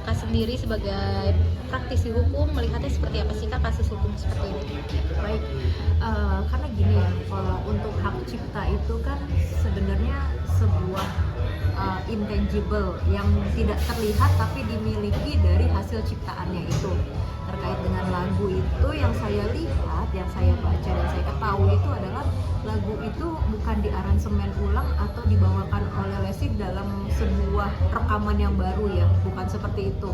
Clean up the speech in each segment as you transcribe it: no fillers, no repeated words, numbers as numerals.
Kak sendiri sebagai praktisi hukum melihatnya seperti apa sih Kak kasus hukum seperti ini? Baik, karena gini ya, kalau untuk hak cipta itu kan sebenarnya sebuah intangible yang tidak terlihat tapi dimiliki dari hasil ciptaannya itu. Terkait dengan lagu itu yang saya lihat, yang saya baca dan saya ketahui itu adalah lagu itu bukan diaransemen ulang atau dibawakan oleh Lesti dalam sebuah rekaman yang baru ya, bukan seperti itu.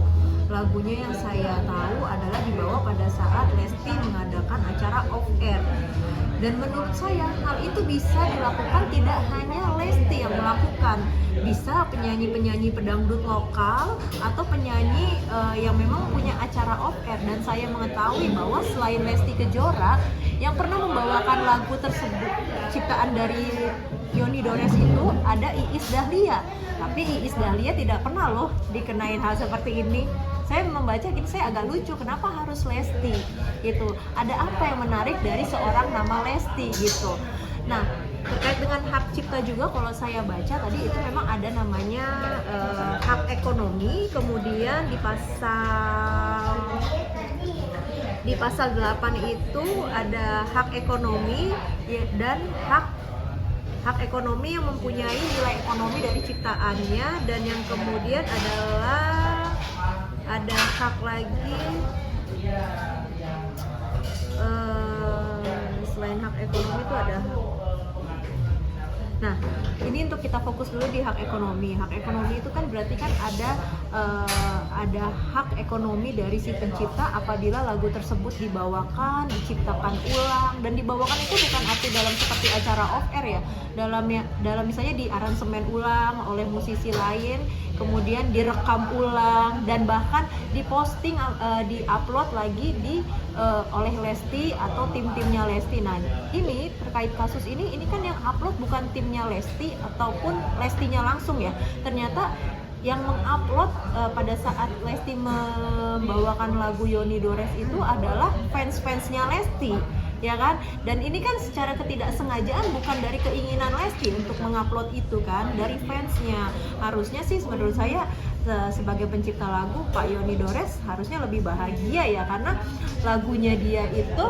Lagunya yang saya tahu adalah dibawa pada saat Lesti mengadakan acara off air. Dan menurut saya hal itu bisa dilakukan tidak hanya Lesti yang melakukan, bisa penyanyi-penyanyi pedangdut lokal atau penyanyi yang memang punya acara off air. Dan saya mengetahui bahwa selain Lesti Kejora yang pernah membawakan lagu tersebut ciptaan dari Yoni Dores itu ada Iis Dahlia, tapi Iis Dahlia tidak pernah loh dikenain hal seperti ini. Saya membaca gitu, saya agak lucu, kenapa harus Lesti gitu, ada apa yang menarik dari seorang nama Lesti gitu. Nah, terkait dengan hak cipta juga kalau saya baca tadi itu memang ada namanya hak ekonomi, kemudian di pasal 8 itu ada hak ekonomi dan hak ekonomi yang mempunyai nilai ekonomi dari ciptaannya, dan yang kemudian adalah ada hak lagi selain hak ekonomi itu ada hak. Nah, ini untuk kita fokus dulu di hak ekonomi. Hak ekonomi itu kan berarti kan ada hak ekonomi dari si pencipta apabila lagu tersebut dibawakan, diciptakan ulang, dan dibawakan itu bukan arti dalam seperti acara off air ya. Dalam misalnya di aransemen ulang oleh musisi lain, kemudian direkam ulang dan bahkan diposting, diupload lagi oleh Lesti atau tim-timnya Lesti. Nah, ini terkait kasus ini kan yang upload bukan timnya Lesti ataupun Lestinya langsung ya. Ternyata yang mengupload pada saat Lesti membawakan lagu Yoni Dores itu adalah fans-fansnya Lesti, ya kan? Dan ini kan secara ketidaksengajaan bukan dari keinginan Lesti untuk mengupload itu kan, dari fansnya. Harusnya sih menurut saya sebagai pencipta lagu Pak Yoni Dores harusnya lebih bahagia ya, karena lagunya dia itu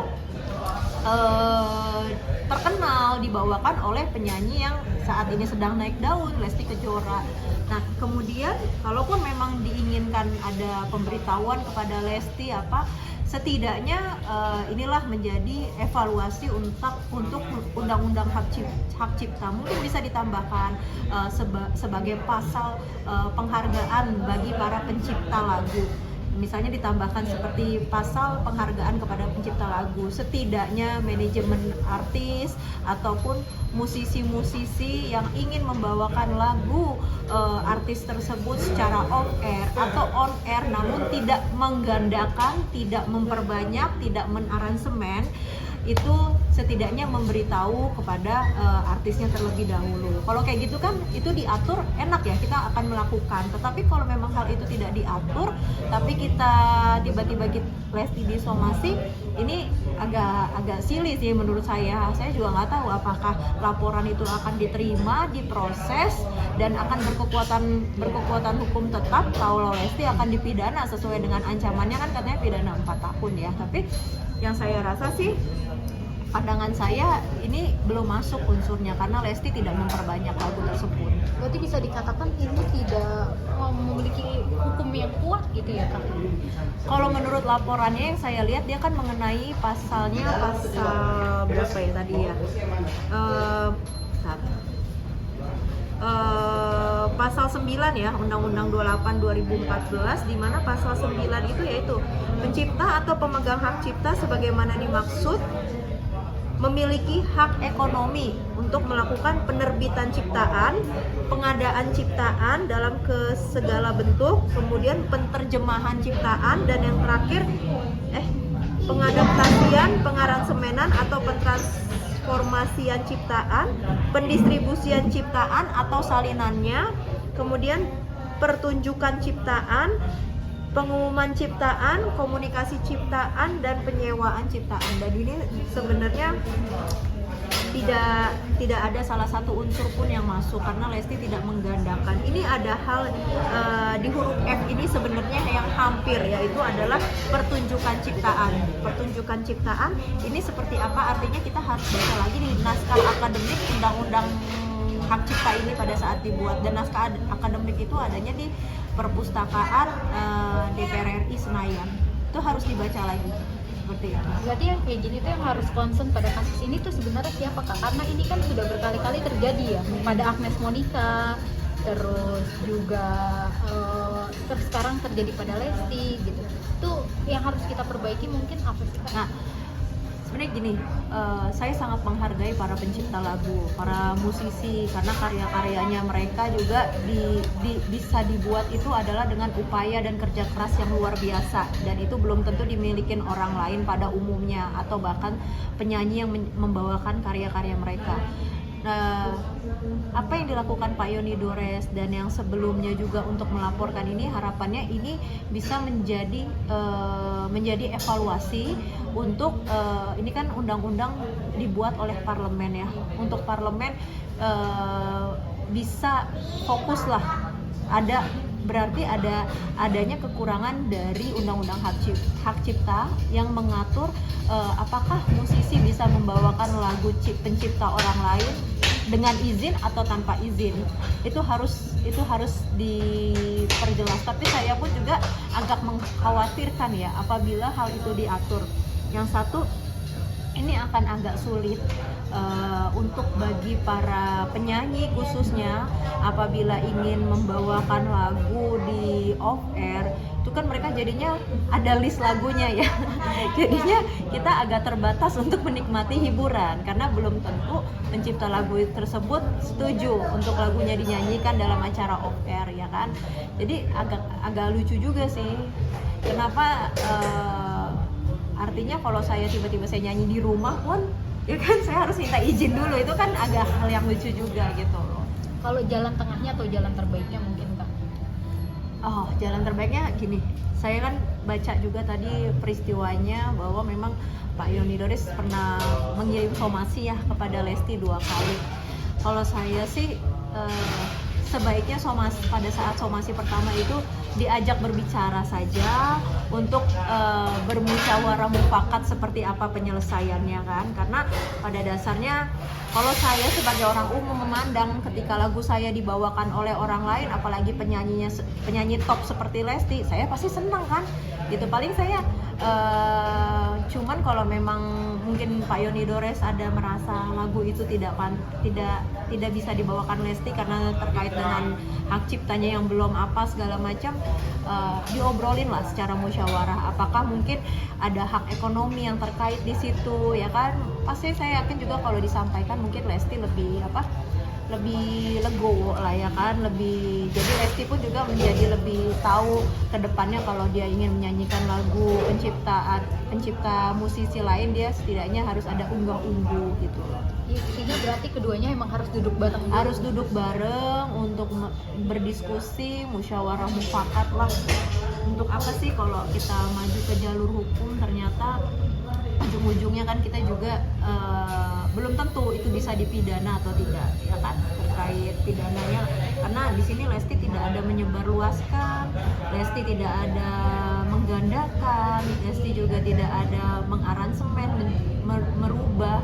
terkenal dibawakan oleh penyanyi yang saat ini sedang naik daun, Lesti Kejora. Nah, kemudian kalaupun memang diinginkan ada pemberitahuan kepada Lesti setidaknya inilah menjadi evaluasi untuk undang-undang hak cipta. Mungkin bisa ditambahkan sebagai pasal penghargaan bagi para pencipta lagu. Misalnya ditambahkan seperti pasal penghargaan kepada pencipta lagu. Setidaknya manajemen artis ataupun musisi-musisi yang ingin membawakan lagu artis tersebut secara off air atau on air namun tidak menggandakan, tidak memperbanyak, tidak menaransemen, itu setidaknya memberitahu kepada artisnya terlebih dahulu. Kalau kayak gitu kan itu diatur, enak ya, kita akan melakukan. Tetapi kalau memang hal itu tidak diatur, tapi kita tiba-tiba Lesti disomasi, ini agak silly sih menurut saya. Saya juga nggak tahu apakah laporan itu akan diterima, diproses, dan akan berkekuatan hukum tetap kalau Lesti akan dipidana sesuai dengan ancamannya, kan katanya pidana 4 tahun ya. Tapi yang saya rasa sih, pandangan saya ini belum masuk unsurnya karena Lesti tidak memperbanyak lagu tersebut. Berarti bisa dikatakan ini tidak memiliki hukum yang kuat gitu ya Kak? Kalau menurut laporannya yang saya lihat, dia kan mengenai pasal berapa ya tadi ya? Pasal 9 ya, Undang-Undang 28 2014, di mana pasal 9 itu yaitu pencipta atau pemegang hak cipta sebagaimana dimaksud memiliki hak ekonomi untuk melakukan penerbitan ciptaan, pengadaan ciptaan dalam segala bentuk, kemudian penterjemahan ciptaan, dan yang terakhir pengadaptasian, pengaransemenan atau pentransformasian ciptaan, pendistribusian ciptaan atau salinannya, kemudian pertunjukan ciptaan, pengumuman ciptaan, komunikasi ciptaan, dan penyewaan ciptaan. Dan ini sebenarnya tidak ada salah satu unsur pun yang masuk karena Lesti tidak menggandakan. Ini ada hal di huruf F ini sebenarnya yang hampir, yaitu adalah pertunjukan ciptaan. Pertunjukan ciptaan ini seperti apa? Artinya kita harus baca lagi di naskah akademik undang-undang hak cipta ini pada saat dibuat, dan naskah akademik itu adanya di perpustakaan DPR RI Senayan. Itu harus dibaca lagi. Seperti itu. Berarti yang kayak gini tuh yang harus concern pada kasus ini tuh sebenarnya siapa Kak? Karena ini kan sudah berkali-kali terjadi ya pada Agnes Monica, terus juga terus sekarang terjadi pada Lesti gitu. Tuh yang harus kita perbaiki mungkin apa sih Kak? Nah, sebenarnya gini, saya sangat menghargai para pencipta lagu, para musisi, karena karya-karyanya mereka juga bisa dibuat itu adalah dengan upaya dan kerja keras yang luar biasa, dan itu belum tentu dimiliki orang lain pada umumnya atau bahkan penyanyi yang membawakan karya-karya mereka. Nah, apa yang dilakukan Pak Yoni Dores dan yang sebelumnya juga untuk melaporkan ini, harapannya ini bisa menjadi evaluasi untuk ini kan undang-undang dibuat oleh parlemen ya, untuk parlemen bisa fokuslah, berarti adanya kekurangan dari undang-undang hak cipta yang mengatur apakah musisi bisa membawakan lagu pencipta orang lain dengan izin atau tanpa izin. Itu harus diperjelas. Tapi saya pun juga agak mengkhawatirkan ya apabila hal itu diatur. Yang satu, ini akan agak sulit untuk bagi para penyanyi khususnya apabila ingin membawakan lagu di off air. Itu kan mereka jadinya ada list lagunya ya. Jadinya kita agak terbatas untuk menikmati hiburan karena belum tentu pencipta lagu tersebut setuju untuk lagunya dinyanyikan dalam acara off air ya kan. Jadi agak lucu juga sih. Kenapa artinya kalau saya tiba-tiba saya nyanyi di rumah pun ya kan saya harus minta izin dulu, itu kan agak hal yang lucu juga gitu loh. Kalau jalan tengahnya atau jalan terbaiknya mungkin Kak? Oh, jalan terbaiknya gini, saya kan baca juga tadi peristiwanya bahwa memang Pak Yoni Dores pernah mengirim somasi ya kepada Lesti 2 kali. Kalau saya sih sebaiknya pada saat somasi pertama itu diajak berbicara saja untuk bermusyawarah mufakat seperti apa penyelesaiannya kan, karena pada dasarnya kalau saya sebagai orang umum memandang ketika lagu saya dibawakan oleh orang lain, apalagi penyanyi top seperti Lesti, saya pasti senang kan gitu. Paling saya cuman kalau memang mungkin Pak Yoni Dores ada merasa lagu itu tidak bisa dibawakan Lesti karena terkait dengan hak ciptanya yang belum apa segala macam, diobrolin lah secara musyawarah. Apakah mungkin ada hak ekonomi yang terkait di situ ya kan? Pasti saya yakin juga kalau disampaikan mungkin Lesti lebih legowo lah ya kan, jadi Lesti pun juga menjadi lebih tahu ke depannya kalau dia ingin menyanyikan lagu pencipta musisi lain, dia setidaknya harus ada unggah-ungguh gitu loh. Intinya berarti keduanya emang harus duduk bareng. Harus duduk bareng untuk berdiskusi, musyawarah mufakat lah. Untuk apa sih kalau kita maju ke jalur hukum, ternyata ujung-ujungnya kan kita juga belum tentu itu bisa dipidana atau tidak ya kan, terkait pidananya, karena di sini Lesti tidak ada menyebarluaskan, Lesti tidak ada menggandakan, Lesti juga tidak ada mengaransemen, merubah